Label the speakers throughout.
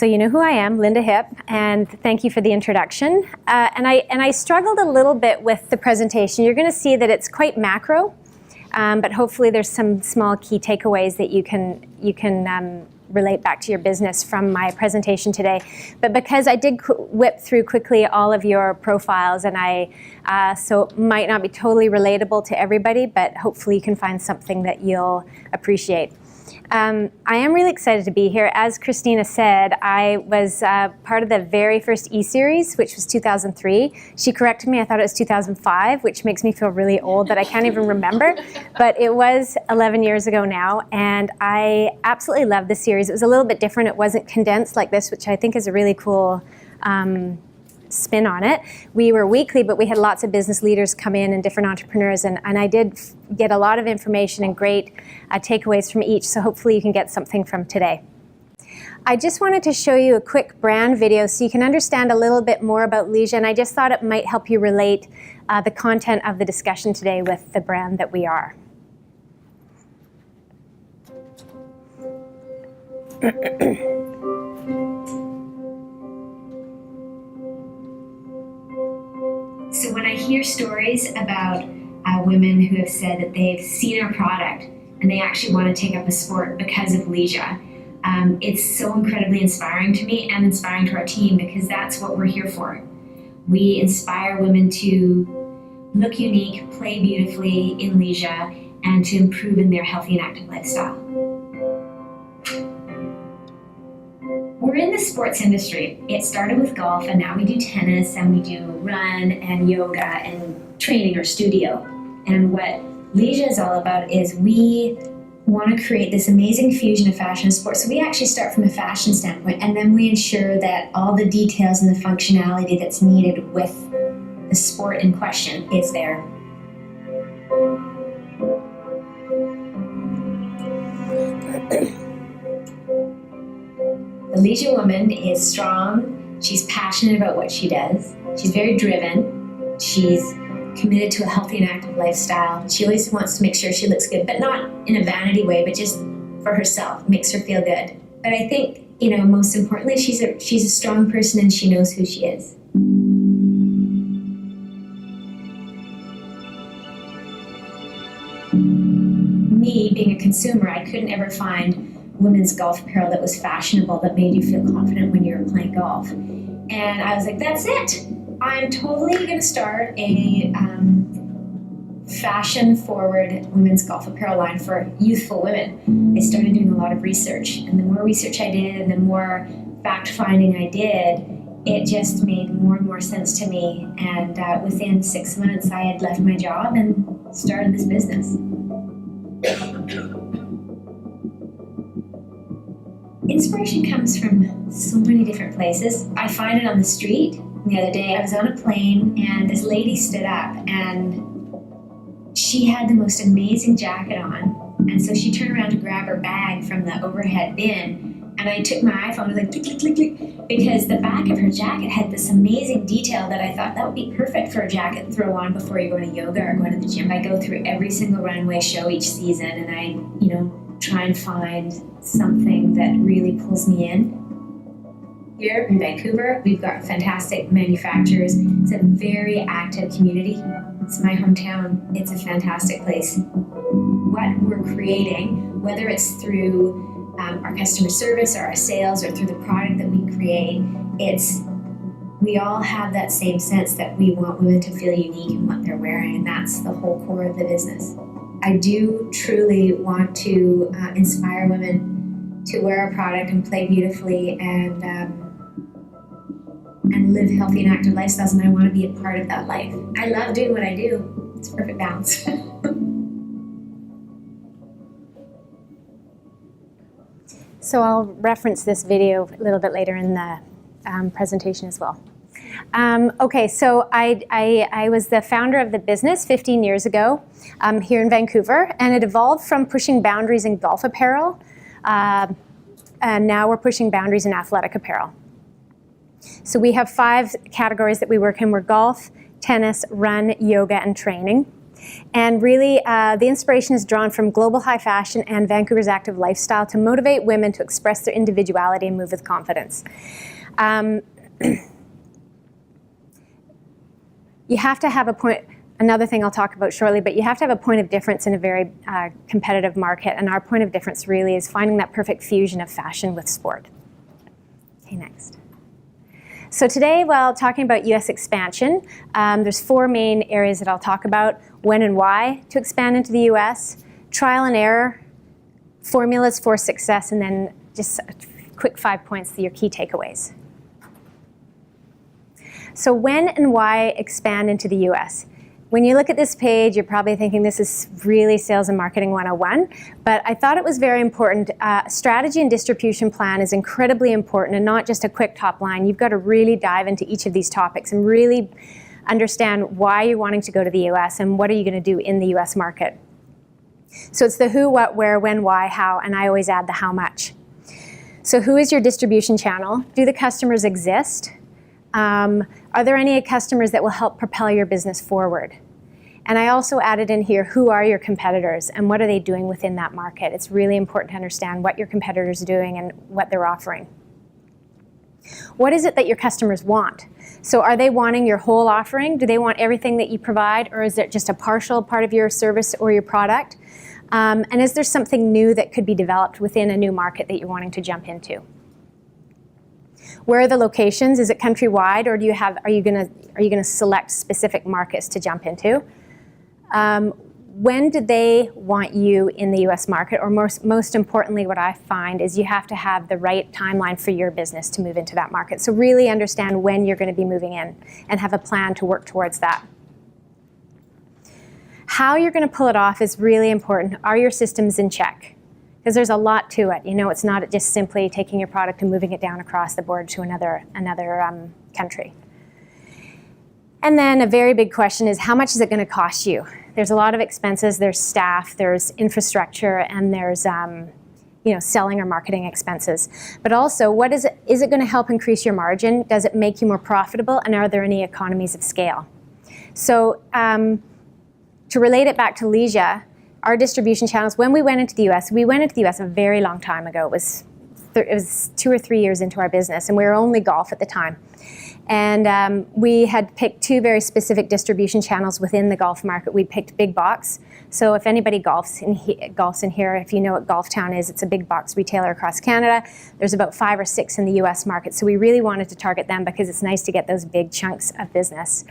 Speaker 1: So you know who I am, Linda Hipp, and thank you for the introduction. And I struggled a little bit with the presentation. You're going to see that it's quite macro, but hopefully there's some small key takeaways that you can relate back to your business from my presentation today. But because I did whip through quickly all of your profiles, and so it might not be totally relatable to everybody, but hopefully you can find something that you'll appreciate. I am really excited to be here. As Christina said, I was part of the very first eSeries, which was 2003. She corrected me, I thought it was 2005, which makes me feel really old that I can't even remember. But it was 11 years ago now, and I absolutely loved the series. It was a little bit different. It wasn't condensed like this, which I think is a really cool spin on it. We were weekly, but we had lots of business leaders come in and different entrepreneurs, and I did get a lot of information and great takeaways from each, so hopefully you can get something from today. I just wanted to show you a quick brand video so you can understand a little bit more about LIJA, and I just thought it might help you relate the content of the discussion today with the brand that we are.
Speaker 2: So when I hear stories about women who have said that they've seen our product and they actually want to take up a sport because of LIJA, it's so incredibly inspiring to me and inspiring to our team, because that's what we're here for. We inspire women to look unique, play beautifully in LIJA, and to improve in their healthy and active lifestyle. We're in the sports industry. It started with golf, and now we do tennis, and we do run and yoga and training or studio. And what LIJA is all about is we want to create this amazing fusion of fashion and sports. So we actually start from a fashion standpoint, and then we ensure that all the details and the functionality that's needed with the sport in question is there. The LIJA woman is strong, she's passionate about what she does, she's very driven, she's committed to a healthy and active lifestyle. She always wants to make sure she looks good, but not in a vanity way, but just for herself, makes her feel good. But I think, most importantly, she's a strong person and she knows who she is. Me, being a consumer, I couldn't ever find women's golf apparel that was fashionable, that made you feel confident when you were playing golf. And I was like, that's it. I'm totally going to start a fashion-forward women's golf apparel line for youthful women. I started doing a lot of research, and the more research I did and the more fact-finding I did, it just made more and more sense to me. And within 6 months, I had left my job and started this business. Inspiration comes from so many different places. I find it on the street. The other day I was on a plane and this lady stood up and she had the most amazing jacket on. And so she turned around to grab her bag from the overhead bin, and I took my iPhone and was like, click, click, click, click, because the back of her jacket had this amazing detail that I thought that would be perfect for a jacket to throw on before you're going to yoga or going to the gym. I go through every single runway show each season, and I, try and find something that really pulls me in. Here in Vancouver, we've got fantastic manufacturers. It's a very active community. It's my hometown. It's a fantastic place. What we're creating, whether it's through our customer service or our sales or through the product that we create, we all have that same sense that we want women to feel unique in what they're wearing, and that's the whole core of the business. I do truly want to inspire women to wear our product and play beautifully and live healthy and active lifestyles, and I want to be a part of that life. I love doing what I do. It's a perfect balance.
Speaker 1: So I'll reference this video a little bit later in the presentation as well. Okay, so I was the founder of the business 15 years ago here in Vancouver, and it evolved from pushing boundaries in golf apparel, and now we're pushing boundaries in athletic apparel. So we have 5 categories that we work in. We're golf, tennis, run, yoga, and training. And really, the inspiration is drawn from global high fashion and Vancouver's active lifestyle to motivate women to express their individuality and move with confidence. You have to have a point, another thing I'll talk about shortly, but you have to have a point of difference in a very competitive market, and our point of difference really is finding that perfect fusion of fashion with sport. Okay, next. So today, while talking about US expansion, there's 4 main areas that I'll talk about: when and why to expand into the US, trial and error, formulas for success, and then just a quick 5 points, your key takeaways. So when and why expand into the US? When you look at this page, you're probably thinking this is really sales and marketing 101, but I thought it was very important. Strategy and distribution plan is incredibly important, and not just a quick top line. You've got to really dive into each of these topics and really understand why you're wanting to go to the US and what are you going to do in the US market. So it's the who, what, where, when, why, how, and I always add the how much. So who is your distribution channel? Do the customers exist? Are there any customers that will help propel your business forward? And I also added in here, who are your competitors and what are they doing within that market? It's really important to understand what your competitors are doing and what they're offering. What is it that your customers want? So are they wanting your whole offering? Do they want everything that you provide, or is it just a partial part of your service or your product? And is there something new that could be developed within a new market that you're wanting to jump into? Where are the locations? Is it countrywide, or are you going to select specific markets to jump into? When do they want you in the US market? Or most importantly, what I find is you have to have the right timeline for your business to move into that market. So really understand when you're going to be moving in and have a plan to work towards that. How you're going to pull it off is really important. Are your systems in check? Because there's a lot to it. You know, it's not just simply taking your product and moving it down across the board to another country. And then a very big question is, how much is it going to cost you? There's a lot of expenses. There's staff, there's infrastructure, and there's selling or marketing expenses. But also, is it going to help increase your margin? Does it make you more profitable? And are there any economies of scale? So to relate it back to LIJA, our distribution channels, when we went into the US a very long time ago. It was 2 or 3 years into our business, and we were only golf at the time. And we had picked 2 very specific distribution channels within the golf market. We picked big box. So if anybody golfs in here, if you know what Golf Town is, it's a big box retailer across Canada. There's about 5 or 6 in the US market. So we really wanted to target them because it's nice to get those big chunks of business.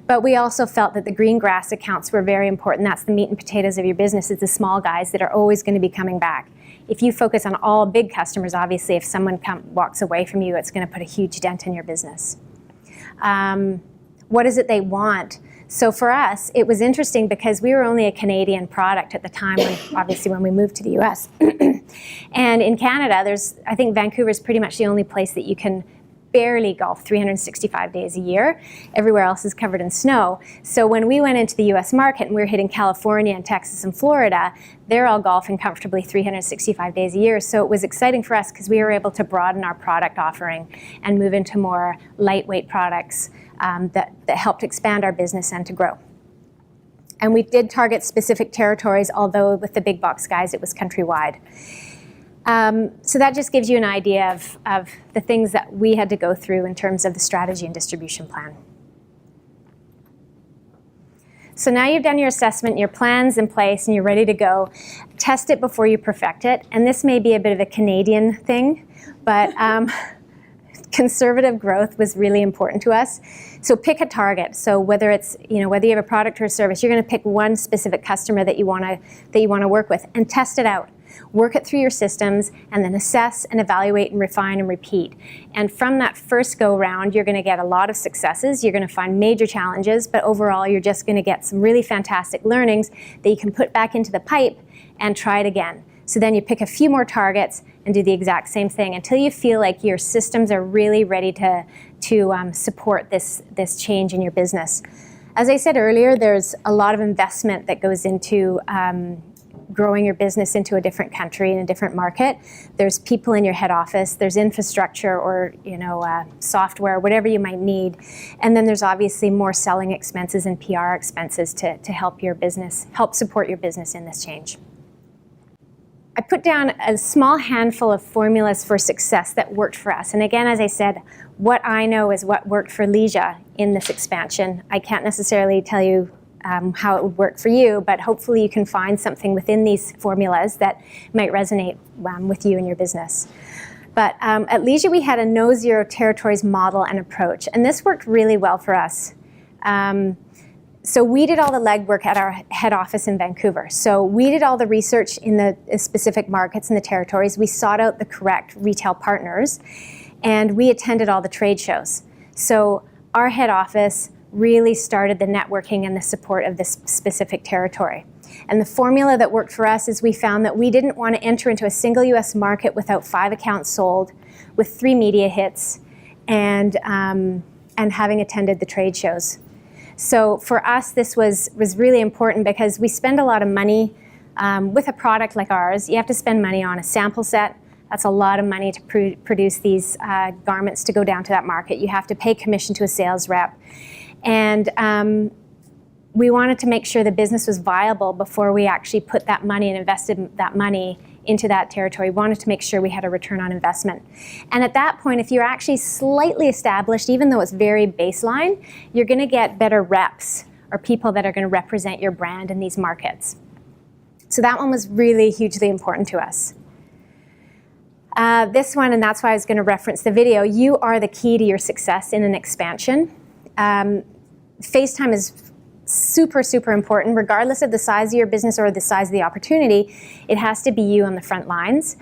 Speaker 1: But we also felt that the green grass accounts were very important. That's the meat and potatoes of your business. It's the small guys that are always going to be coming back. If you focus on all big customers, obviously if someone walks away from you, it's going to put a huge dent in your business. What is it they want? So for us, it was interesting because we were only a Canadian product at the time, when we moved to the US. And in Canada, I think Vancouver is pretty much the only place that you can barely golf 365 days a year. Everywhere else is covered in snow. So when we went into the US market and we were hitting California and Texas and Florida, they're all golfing comfortably 365 days a year. So it was exciting for us because we were able to broaden our product offering and move into more lightweight products that helped expand our business and to grow. And we did target specific territories, although with the big box guys, it was countrywide. So that just gives you an idea of the things that we had to go through in terms of the strategy and distribution plan. So now you've done your assessment, your plan's in place, and you're ready to go. Test it before you perfect it. And this may be a bit of a Canadian thing, but conservative growth was really important to us. So pick a target. So whether it's, whether you have a product or a service, you're going to pick one specific customer that you want to work with and test it out. Work it through your systems, and then assess and evaluate and refine and repeat. And from that first go round, you're going to get a lot of successes. You're going to find major challenges, but overall, you're just going to get some really fantastic learnings that you can put back into the pipe and try it again. So then you pick a few more targets and do the exact same thing until you feel like your systems are really ready to support this change in your business. As I said earlier, there's a lot of investment that goes into growing your business into a different country and a different market. There's people in your head office, there's infrastructure or software, whatever you might need. And then there's obviously more selling expenses and PR expenses to help your business, help support your business in this change. I put down a small handful of formulas for success that worked for us. And again, as I said, what I know is what worked for LIJA in this expansion. I can't necessarily tell you how it would work for you, but hopefully you can find something within these formulas that might resonate with you and your business. But at LIJA, we had a no zero territories model and approach, and this worked really well for us. So we did all the legwork at our head office in Vancouver. So we did all the research in the specific markets and the territories. We sought out the correct retail partners, and we attended all the trade shows. So our head office really started the networking and the support of this specific territory. And the formula that worked for us is we found that we didn't want to enter into a single US market without 5 accounts sold, with 3 media hits, and having attended the trade shows. So for us, this was really important because we spend a lot of money with a product like ours. You have to spend money on a sample set. That's a lot of money to produce these garments to go down to that market. You have to pay commission to a sales rep. And we wanted to make sure the business was viable before we actually put that money and invested that money into that territory. We wanted to make sure we had a return on investment. And at that point, if you're actually slightly established, even though it's very baseline, you're going to get better reps or people that are going to represent your brand in these markets. So that one was really hugely important to us. This one, and that's why I was going to reference the video, you are the key to your success in an expansion. FaceTime is super, super important. Regardless of the size of your business or the size of the opportunity, it has to be you on the front lines.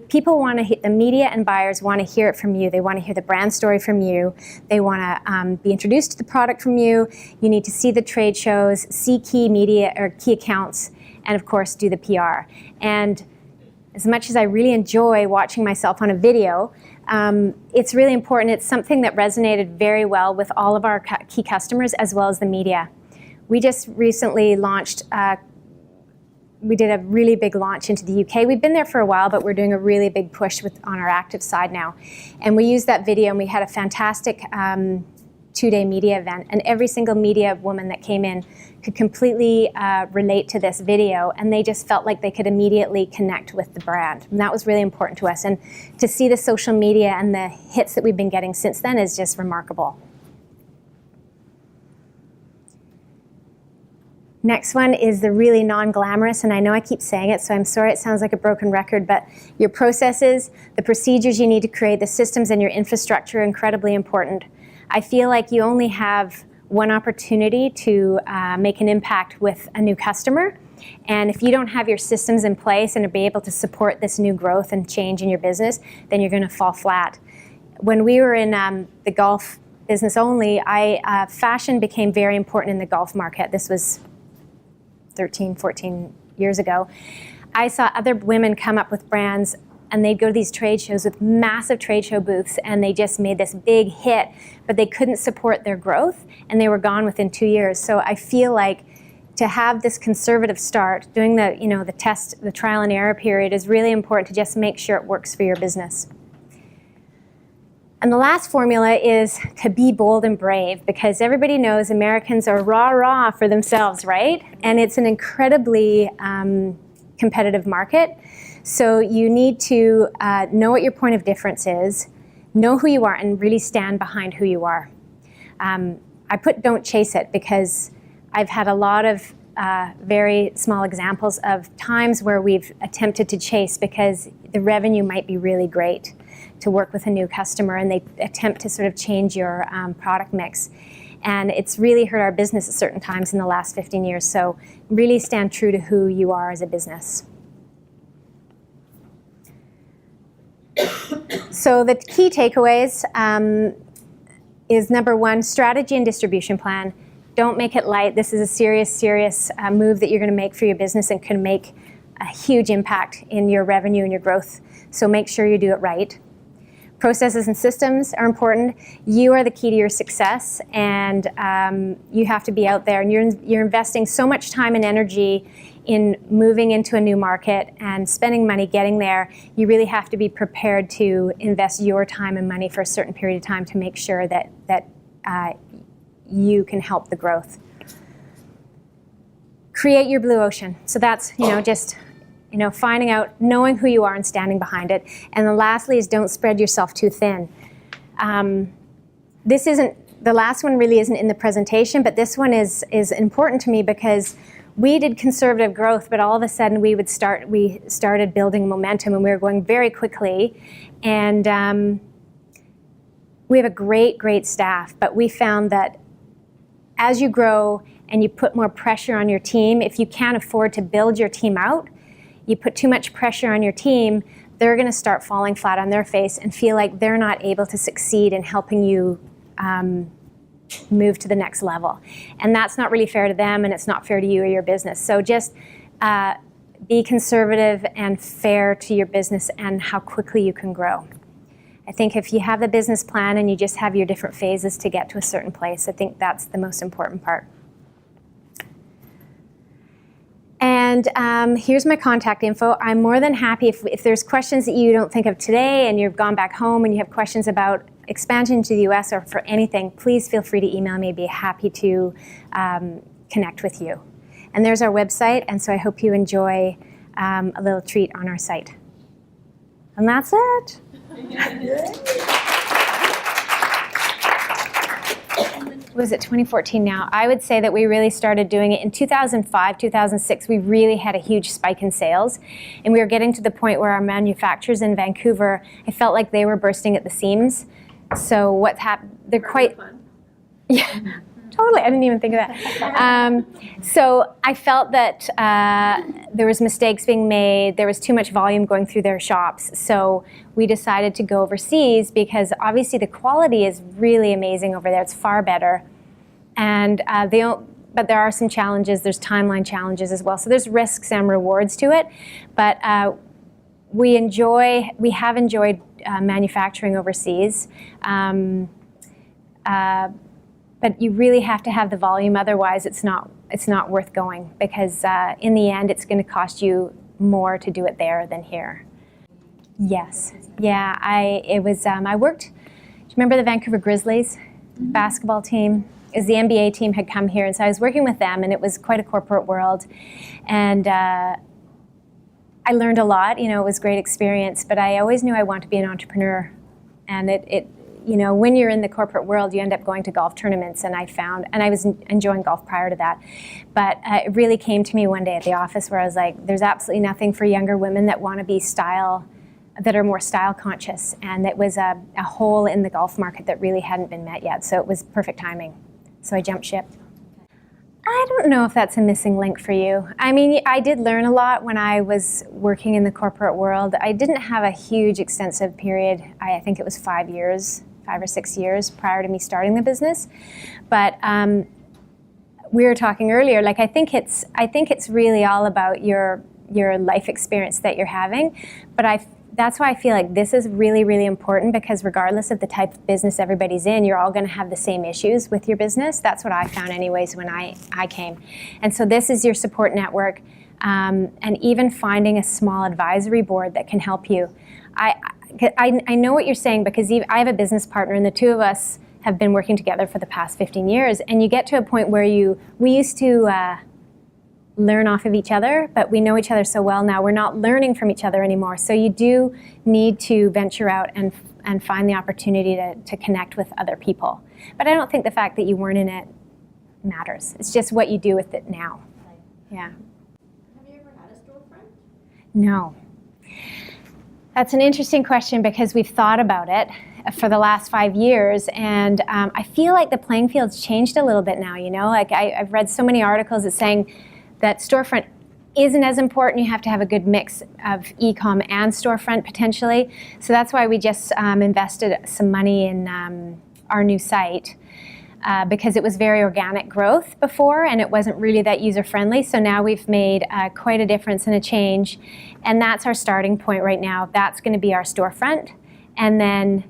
Speaker 1: People want to, the media and buyers want to hear it from you. They want to hear the brand story from you. They want to be introduced to the product from you. You need to see the trade shows, see key media or key accounts, and of course do the PR. And as much as I really enjoy watching myself on a video, it's really important. It's something that resonated very well with all of our key customers as well as the media. We just recently launched, we did a really big launch into the UK. We've been there for a while, but we're doing a really big push on our active side now. And we used that video and we had a fantastic 2-day media event. And every single media woman that came in could completely relate to this video, and they just felt like they could immediately connect with the brand. And that was really important to us. And to see the social media and the hits that we've been getting since then is just remarkable. Next one is the really non-glamorous, and I know I keep saying it, so I'm sorry it sounds like a broken record, but your processes, the procedures you need to create, the systems and your infrastructure are incredibly important. I feel like you only have one opportunity to make an impact with a new customer, and if you don't have your systems in place and to be able to support this new growth and change in your business, then you're going to fall flat. When we were in the golf business only, fashion became very important in the golf market. This was 13, 14 years ago. I saw other women come up with brands and they'd go to these trade shows with massive trade show booths and they just made this big hit, but they couldn't support their growth and they were gone within 2 years. So I feel like to have this conservative start, doing the test, the trial and error period is really important to just make sure it works for your business. And the last formula is to be bold and brave, because everybody knows Americans are rah-rah for themselves, right? And it's an incredibly competitive market. So you need to know what your point of difference is, know who you are, and really stand behind who you are. I put don't chase it because I've had a lot of very small examples of times where we've attempted to chase because the revenue might be really great to work with a new customer and they attempt to sort of change your product mix. And it's really hurt our business at certain times in the last 15 years. So really stand true to who you are as a business. So the key takeaways is number one, strategy and distribution plan. Don't make it light. This is a serious move that you're going to make for your business and can make a huge impact in your revenue and your growth. So make sure you do it right. Processes and systems are important. You are the key to your success, and you have to be out there. And you're investing so much time and energy in moving into a new market and spending money getting there. You really have to be prepared to invest your time and money for a certain period of time to make sure that you can help the growth. Create your blue ocean. So that's just finding out, knowing who you are and standing behind it. And then lastly is don't spread yourself too thin. This isn't, the last one really isn't in the presentation, but this one is important to me because we did conservative growth, but all of a sudden we started building momentum, and we were going very quickly. And we have a great staff, but we found that as you grow and you put more pressure on your team, if you can't afford to build your team out, you put too much pressure on your team, they're going to start falling flat on their face and feel like they're not able to succeed in helping you move to the next level. And that's not really fair to them, and it's not fair to you or your business. So just be conservative and fair to your business and how quickly you can grow. I think if you have the business plan and you just have your different phases to get to a certain place, I think that's the most important part. And here's my contact info. I'm more than happy if there's questions that you don't think of today and you've gone back home and you have questions about expansion to the US or for anything, please feel free to email me. I'd be happy to connect with you. And there's our website, and so I hope you enjoy a little treat on our site. And that's it. Was it 2014 now? I would say that we really started doing it in 2005, 2006. We really had a huge spike in sales, and we were getting to the point where our manufacturers in Vancouver, I felt like they were bursting at the seams. So what's happened? They're quite, yeah, totally. I didn't even think of that. So I felt that there was mistakes being made. There was too much volume going through their shops. So we decided to go overseas because obviously the quality is really amazing over there. It's far better. And but there are some challenges. There's timeline challenges as well. So there's risks and rewards to it. But we have enjoyed manufacturing overseas. But you really have to have the volume, otherwise it's not worth going, because in the end it's going to cost you more to do it there than here. Yes, yeah, I worked. Do you remember the Vancouver Grizzlies basketball team? Is the NBA team had come here, and so I was working with them, and it was quite a corporate world, and I learned a lot. It was a great experience, but I always knew I wanted to be an entrepreneur, and it when you're in the corporate world, you end up going to golf tournaments, and I was enjoying golf prior to that. But it really came to me one day at the office where I was like, there's absolutely nothing for younger women that want to be that are more style conscious. And it was a hole in the golf market that really hadn't been met yet. So it was perfect timing. So I jumped ship. I don't know if that's a missing link for you. I mean, I did learn a lot when I was working in the corporate world. I didn't have a huge, extensive period. I think it was 5 or 6 years prior to me starting the business. But we were talking earlier, like I think it's really all about your life experience that you're having. But that's why I feel like this is really, really important, because regardless of the type of business everybody's in, you're all going to have the same issues with your business. That's what I found anyways when I came. And so this is your support network, and even finding a small advisory board that can help you. I know what you're saying, because I have a business partner, and the two of us have been working together for the past 15 years, and you get to a point where we used to learn off of each other, but we know each other so well now, we're not learning from each other anymore. So you do need to venture out and find the opportunity to connect with other people. But I don't think the fact that you weren't in it matters. It's just what you do with it now. Yeah.
Speaker 3: Have you ever had a storefront?
Speaker 1: No. That's an interesting question, because we've thought about it for the last 5 years, and I feel like the playing field's changed a little bit now, Like I've read so many articles that saying that storefront isn't as important. You have to have a good mix of e-com and storefront potentially. So that's why we just invested some money in our new site, because it was very organic growth before, and it wasn't really that user-friendly. So now we've made quite a difference and a change, and that's our starting point right now. That's going to be our storefront, And then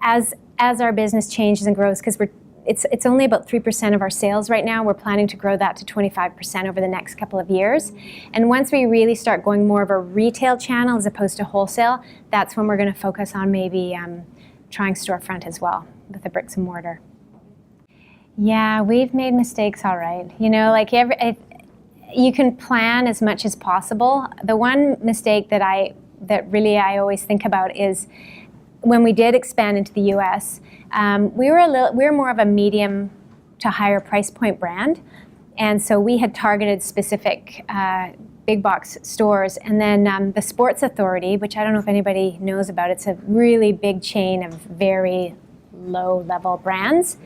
Speaker 1: as our business changes and grows, because it's only about 3% of our sales right now, we're planning to grow that to 25% over the next couple of years. And once we really start going more of a retail channel as opposed to wholesale, that's when we're going to focus on maybe trying storefront as well with the bricks and mortar. Yeah, we've made mistakes, all right. You know, like you can plan as much as possible. The one mistake that really I always think about is when we did expand into the U.S., we were more of a medium to higher price point brand, and so we had targeted specific big box stores. And then the Sports Authority, which I don't know if anybody knows about, it's a really big chain of very low-level brands,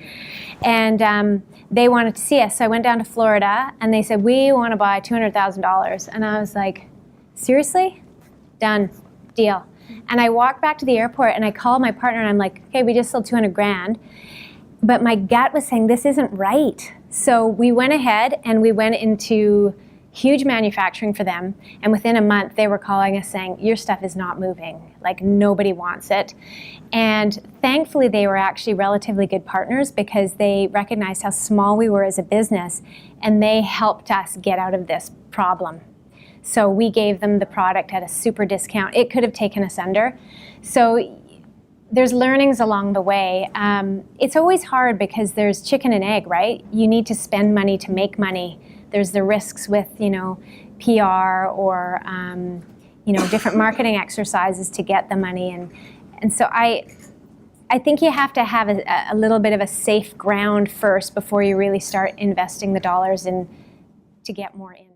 Speaker 1: and they wanted to see us. So I went down to Florida, and they said, we want to buy $200,000. And I was like, seriously? Done. Deal. And I walked back to the airport, and I called my partner, and I'm like, okay, we just sold 200 grand. But my gut was saying, this isn't right. So we went ahead, and we went into huge manufacturing for them, and within a month they were calling us saying, your stuff is not moving, like nobody wants it. And thankfully they were actually relatively good partners, because they recognized how small we were as a business, and they helped us get out of this problem. So we gave them the product at a super discount. It could have taken us under. So there's learnings along the way. It's always hard because there's chicken and egg, right? You need to spend money to make money. There's the risks with, you know, PR or, you know, different marketing exercises to get the money. And so I think you have to have a little bit of a safe ground first before you really start investing the dollars in to get more in.